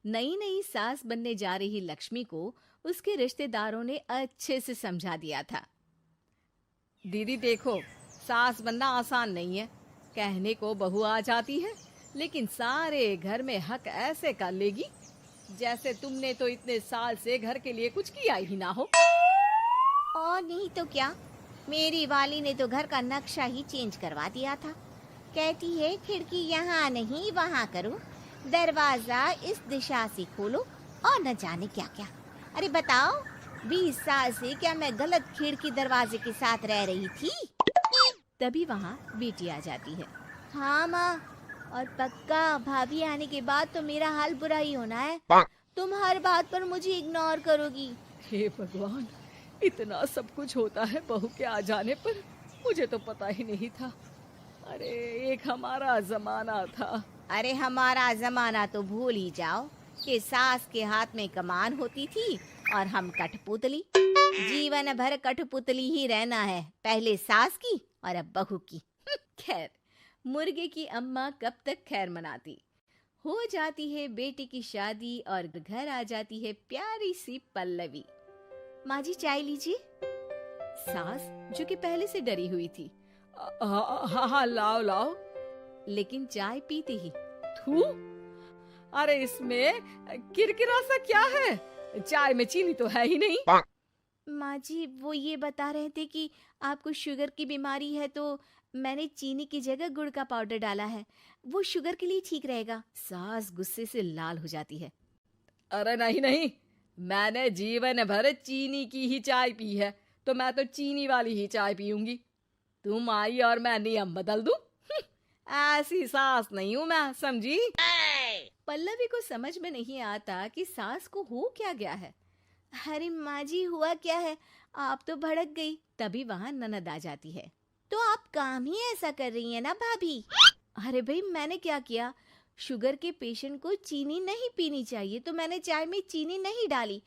नई नई सास बनने जा रही लक्ष्मी को उसके रिश्तेदारों ने अच्छे से समझा दिया था। दीदी देखो, सास बनना आसान नहीं है। कहने को बहू आ जाती है, लेकिन सारे घर में हक ऐसे कर लेगी जैसे तुमने तो इतने साल से घर के लिए कुछ किया ही ना हो। और नहीं तो क्या, मेरी वाली ने तो घर का नक्शा ही चेंज करवा दिया था। कहती है खिड़की यहाँ नहीं वहाँ करो, दरवाजा इस दिशा से खोलो और न जाने क्या क्या। अरे बताओ, 20 साल से क्या मैं गलत खिड़की दरवाजे के साथ रह रही थी? तभी वहाँ बेटी आ जाती है। हाँ माँ, और पक्का भाभी आने के बाद तो मेरा हाल बुरा ही होना है। तुम हर बात पर मुझे इग्नोर करोगी। हे भगवान, इतना सब कुछ होता है बहू के आ जाने पर, मुझे तो पता ही नहीं था। अरे एक हमारा जमाना था। अरे हमारा जमाना तो भूल ही जाओ कि सास के हाथ में कमान होती थी और हम कठपुतली। जीवन भर कठपुतली ही रहना है, पहले सास की और अब बहू की। खैर, मुर्गे की अम्मा कब तक खैर मनाती। हो जाती है बेटी की शादी और घर आ जाती है प्यारी सी पल्लवी। माँ जी चाय लीजिए। सास जो कि पहले से डरी हुई थी, हाँ हाँ, लाओ लाओ। लेकिन चाय पीते ही थू, अरे इसमें किरकिरा सा क्या है? चाय में चीनी तो है ही नहीं। माँ जी वो ये बता रहे थे कि आपको शुगर की बीमारी है, तो मैंने चीनी की जगह गुड़ का पाउडर डाला है, वो शुगर के लिए ठीक रहेगा। सास गुस्से से लाल हो जाती है। अरे नहीं नहीं, मैंने जीवन भर चीनी की ही चाय पी है, तो मैं तो चीनी वाली ही चाय पीऊंगी। तुम आई और मैं नियम बदल दूं? ऐसी सास नहीं हूं मैं, समझी? पल्लवी को समझ में नहीं आता कि सास को हो क्या गया है। अरे माँ जी हुआ क्या है, आप तो भड़क गई। तभी वहाँ ननद आ जाती है। तो आप काम ही ऐसा कर रही हैं ना भाभी? अरे भाई, मैंने क्या किया? शुगर के पेशेंट को चीनी नहीं पीनी चाहिए, तो मैंने चाय में चीनी नहीं डाली।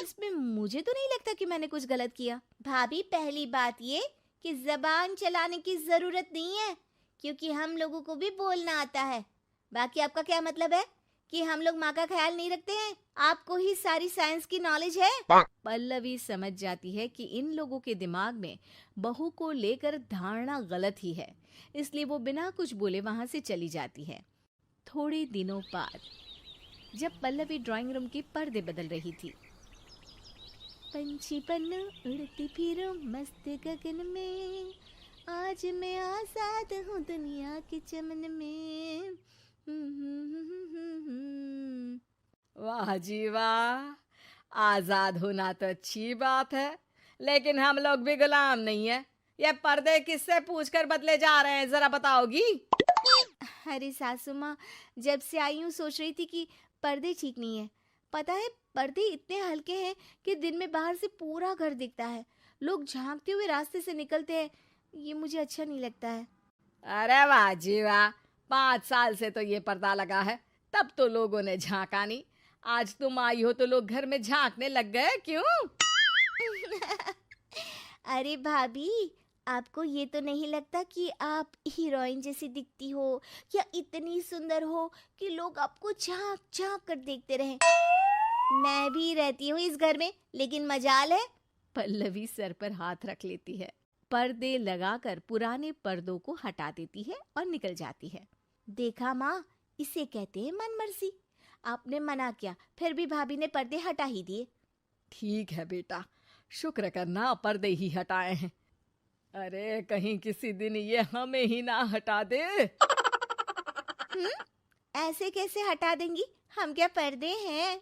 इसमें मुझे तो नहीं लगता कि मैंने कुछ गलत किया। भाभी पहली बात ये कि जबान चलाने की जरूरत नहीं है, क्योंकि हम लोगों को भी बोलना आता है। बाकी आपका क्या मतलब है कि हम लोग माँ का ख्याल नहीं रखते हैं? आपको ही सारी साइंस की नॉलेज है। पल्लवी समझ जाती है कि इन लोगों के दिमाग में बहू को लेकर धारणा गलत ही है, इसलिए वो बिना कुछ बोले वहां से चली जाती है। थोड़े दिनों बाद जब पल्लवी ड्राइंग रूम के पर्दे बदल रही थी, पंछी पन्नू उड़ती फिरूं मस्त गगन में, आज मैं आजाद हूँ दुनिया के चमन में। वाह जी वाह, आजाद होना तो अच्छी बात है, लेकिन हम लोग भी गुलाम नहीं है। ये पर्दे किससे पूछकर बदले जा रहे हैं, जरा बताओगी? अरे सासू माँ, जब से आई हूँ सोच रही थी कि पर्दे ठीक नहीं है। पता है, पर्दे इतने हल्के हैं कि दिन में बाहर से पूरा घर दिखता है। लोग झांकते हुए रास्ते से निकलते हैं, ये मुझे अच्छा नहीं लगता है। अरे वाह जी वाह, 5 साल से तो ये पर्दा लगा है, तब तो लोगों ने झांका नहीं। आज तुम आई हो तो लोग घर में झांकने लग गए, क्यों? अरे भाभी, आपको ये तो नहीं लगता कि आप हीरोइन जैसी दिखती हो या इतनी सुंदर हो कि लोग आपको झांक झांक कर देखते रहें? मैं भी रहती हूँ इस घर में, लेकिन मजाल है। पल्लवी सर पर हाथ रख लेती है, पर्दे लगाकर पुराने पर्दों को हटा देती है और निकल जाती है। देखा माँ, इसे कहते हैं मनमर्जी। आपने मना किया, फिर भी भाभी ने पर्दे हटा ही दिए। ठीक है बेटा, शुक्र करना पर्दे ही हटाए हैं। अरे कहीं किसी दिन ये हमें ही ना हटा दे। ऐसे कैसे हटा देंगी, हम क्या पर्दे हैं?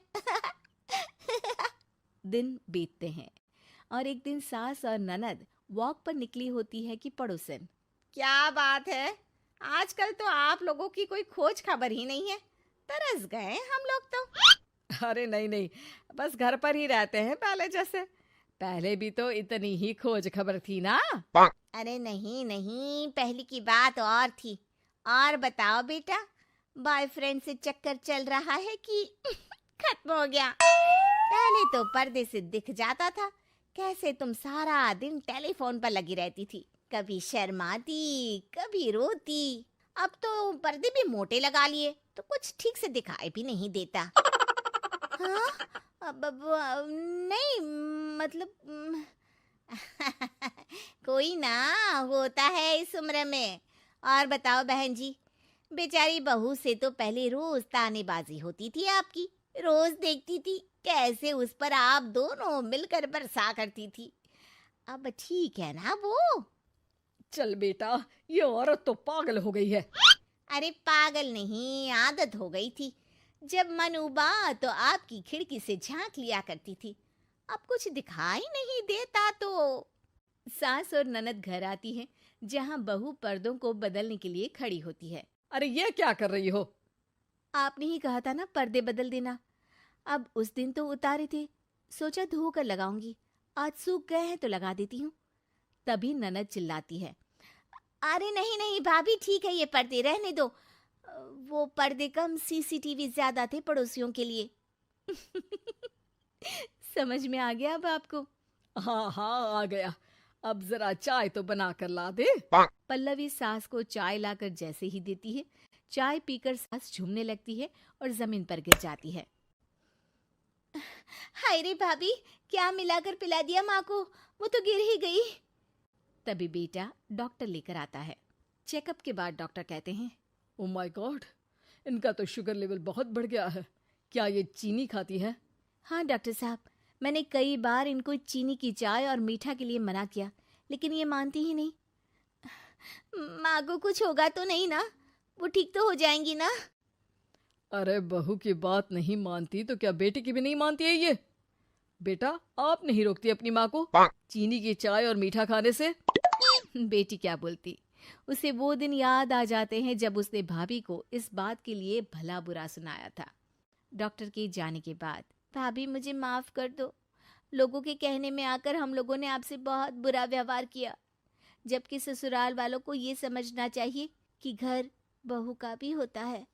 दिन बीतते हैं और एक दिन सास और ननद वॉक पर निकली होती है कि पड़ोसन। क्या बात है, आजकल तो आप लोगों की कोई खोज खबर ही नहीं है। तरस गए हम लोग तो। अरे नहीं नहीं, बस घर पर ही रहते हैं पहले जैसे। पहले भी तो इतनी ही खोज खबर थी ना। अरे नहीं नहीं, पहले की बात और थी। और बताओ बेटा, बॉयफ्रेंड से चक्कर चल रहा है कि खत्म हो गया? पहले तो पर्दे से दिख जाता था कैसे तुम सारा दिन टेलीफोन पर लगी रहती थी, कभी शर्माती कभी रोती। अब तो पर्दे भी मोटे लगा लिए तो कुछ ठीक से दिखाई भी नहीं देता। हाँ? नहीं, मतलब कोई ना, होता है इस उम्र में। और बताओ बहन जी, बेचारी बहू से तो पहले रोज तानेबाजी होती थी आपकी। रोज देखती थी कैसे उस पर आप दोनों मिलकर बरसा करती थी। अब ठीक है ना वो? चल बेटा, ये औरत तो पागल हो गई है। अरे पागल नहीं, आदत हो गई थी। जब मन उबा तो आपकी खिड़की से झांक लिया करती थी। अब कुछ दिखाई नहीं देता तो। सास और ननद घर आती हैं, जहां बहू पर्दों को बदलने के लिए खड़ी होती है। अरे ये क्या कर रही हो? आपने ही कहा था ना पर्दे बदल देना। अब उस दिन तो उतारे थे, सोचा धोकर लगाऊंगी। आज सूख गए हैं तो लगा देती हूँ। तभी ननद चिल्लाती है। अरे नहीं नहीं भाभी, ठीक है, ये पर्दे रहने दो। वो पर्दे कम, सीसीटीवी ज्यादा थे पड़ोसियों के लिए। समझ में आ गया अब आपको? हाँ हाँ, आ गया। अब जरा चाय तो बना कर ला दे। पल्लवी सास को चाय लाकर जैसे ही देती है, चाय पीकर सास झूमने लगती है और जमीन पर गिर जाती है। हाय रे भाभी, क्या मिलाकर पिला दिया माँ को, वो तो गिर ही गई। तभी बेटा डॉक्टर लेकर आता है। चेकअप के बाद डॉक्टर कहते हैं, ओ माय गॉड, इनका तो शुगर लेवल बहुत बढ़ गया है। क्या ये चीनी खाती है? हाँ डॉक्टर साहब, मैंने कई बार इनको चीनी की चाय और मीठा के लिए मना किया, लेकिन ये मानती ही नहीं। माँ को कुछ होगा तो नहीं ना? वो ठीक तो हो जाएंगी ना? अरे बहू की बात नहीं मानती तो क्या बेटी की भी नहीं मानती है ये? बेटा, आप नहीं रोकती अपनी माँ को चीनी की चाय और मीठा खाने से? बेटी क्या बोलती, उसे वो दिन याद आ जाते हैं जब उसने भाभी को इस बात के लिए भला बुरा सुनाया था। डॉक्टर के जाने के बाद, भाभी मुझे माफ कर दो। लोगों के कहने में आकर हम लोगों ने आपसे बहुत बुरा व्यवहार किया, जबकि ससुराल वालों को ये समझना चाहिए कि घर बहू का भी होता है।